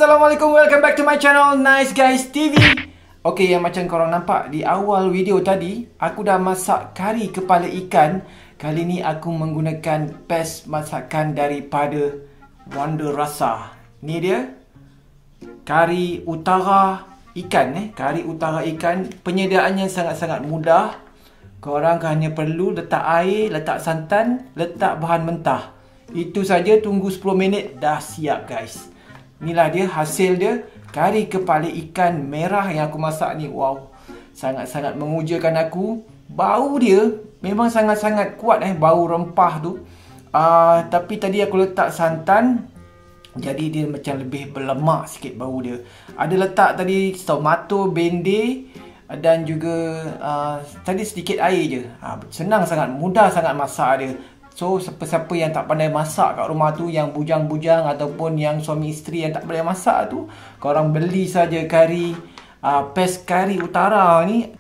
Assalamualaikum, welcome back to my channel Nice Guys TV. Okay, yang macam korang nampak di awal video tadi, aku dah masak kari kepala ikan. Kali ni aku menggunakan best masakan daripada Wonder Rasa. Ni dia kari utara ikan. Kari utara ikan. Penyediaannya sangat-sangat mudah. Korang hanya perlu letak air, letak santan, letak bahan mentah. Itu saja, tunggu 10 minit dah siap guys. Inilah dia hasil dia, kari kepala ikan merah yang aku masak ni. Wow, sangat-sangat memujakan aku. Bau dia memang sangat-sangat kuat bau rempah tu. Tapi tadi aku letak santan, jadi dia macam lebih berlemak sikit bau dia. Ada letak tadi tomato, bende dan juga tadi sedikit air je. Senang sangat, mudah sangat masak dia. So, siapa-siapa yang tak pandai masak kat rumah tu, yang bujang-bujang ataupun yang suami isteri yang tak boleh masak tu, korang beli saja kari pes kari utara ni.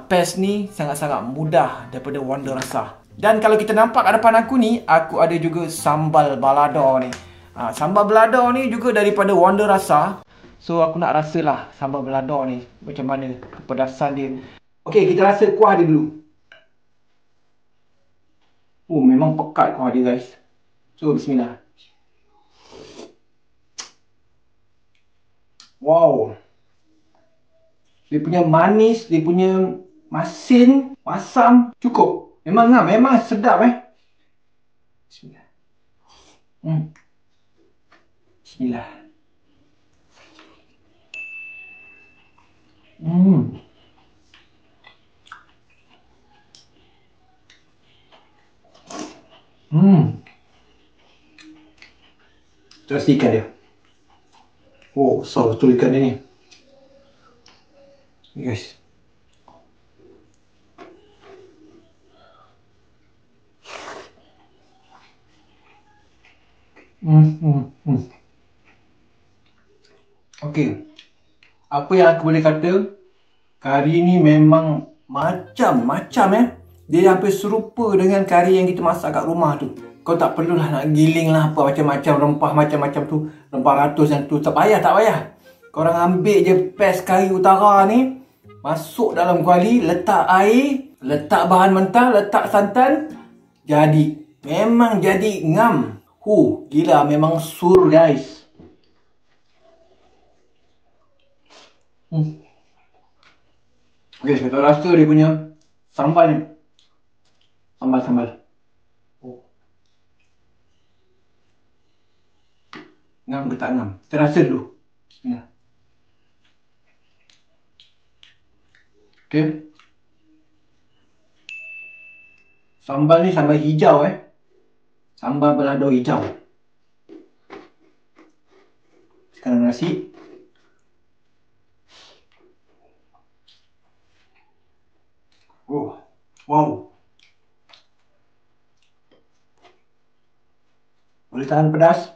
Pes ni sangat-sangat mudah daripada Wonder Rasa. Dan kalau kita nampak kat depan aku ni, aku ada juga sambal balado ni. Sambal balado ni juga daripada Wonder Rasa. So, aku nak rasalah sambal balado ni macam mana kepedasan dia. Okey, kita rasa kuah dia dulu. Oh, memang pekat kuah dia guys. So, bismillah. Wow. Dia punya manis, dia punya masin, masam, cukup. Memang sedap Bismillah. Bismillah. Terus ikan dia. Oh, besar betul ikan dia ni. Ni guys. Okey. Apa yang aku boleh kata, kari ni memang macam-macam Dia hampir serupa dengan kari yang kita masak kat rumah tu. Kau tak perlulah nak giling lah apa macam-macam rempah macam-macam tu. Rempah ratus yang tu. Tak payah. Korang ambil je pes kari utara ni, masuk dalam kuali, letak air, letak bahan mentah, letak santan. Jadi. Memang jadi ngam. Gila, memang sur guys. Okay, saya tak rasa dia punya sambal ni. Sambal. Ngam ke tak ngam? Kita rasa dulu. Bismillah. Okay. Sambal ni sambal hijau Sambal balado hijau. Sekarang nasi. Oh, wow. Boleh tahan pedas.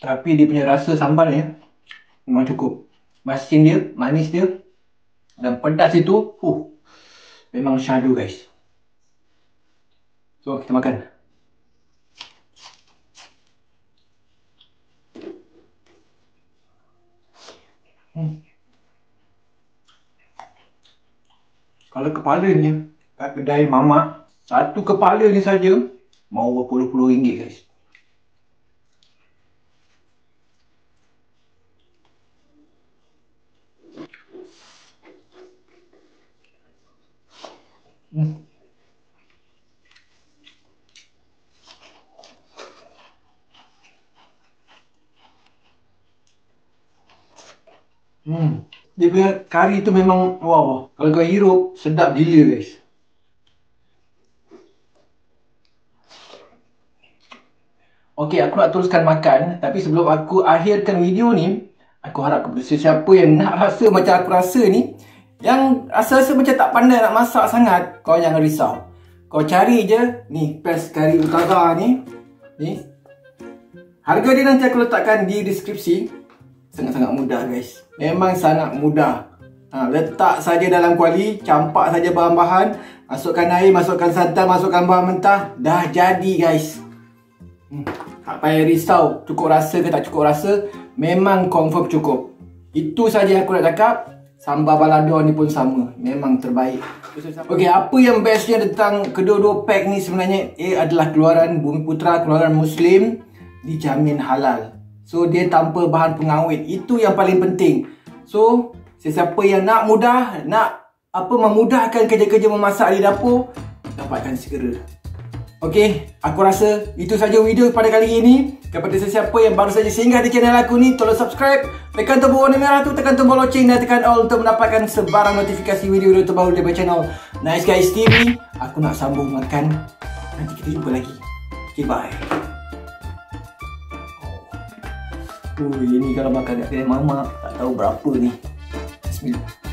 Tapi dia punya rasa sambal ni memang cukup. Masin dia, manis dia dan pedas itu memang syahdu guys. So, kita makan. Kalau kepala ni kat kedai mamak, satu kepala ni saja mau berpuluh-puluh ringgit guys. Dia punya kari tu memang wow. Kalau kau hirup, sedap gila guys. Okey, aku nak teruskan makan. Tapi sebelum aku akhirkan video ni, aku harap kepada sesiapa yang nak rasa macam aku rasa ni, yang rasa-rasa macam tak pandai nak masak sangat, kau jangan risau. Kau cari je ni pes kari utara ni. Harga dia nanti aku letakkan di deskripsi. Sangat-sangat mudah guys. Memang sangat mudah. Letak saja dalam kuali, campak saja bahan-bahan, Masukkan air, masukkan santan, masukkan bawang mentah. Dah jadi guys. Tak payah risau cukup rasa ke tak cukup rasa. Memang confirm cukup. Itu saja aku nak cakap. Sambal balado ni pun sama. Memang terbaik. Okey, apa yang bestnya tentang kedua-dua pack ni sebenarnya adalah keluaran Bumiputera, keluaran Muslim, dijamin halal. So dia tanpa bahan pengawet. Itu yang paling penting. So sesiapa yang nak mudah, nak memudahkan kerja-kerja memasak di dapur, dapatkan segera. Okey, aku rasa itu saja video pada kali ini. Kepada sesiapa yang baru saja singgah di channel aku ni, tolong subscribe, tekan tombol warna merah tu, tekan tombol loceng dan tekan all untuk mendapatkan sebarang notifikasi video-video terbaru daripada channel Nice Guys TV. Aku nak sambung makan. Nanti kita jumpa lagi. Okay, bye. Ini kalau makan kat kedai mamak tak tahu berapa ni. Bismillah.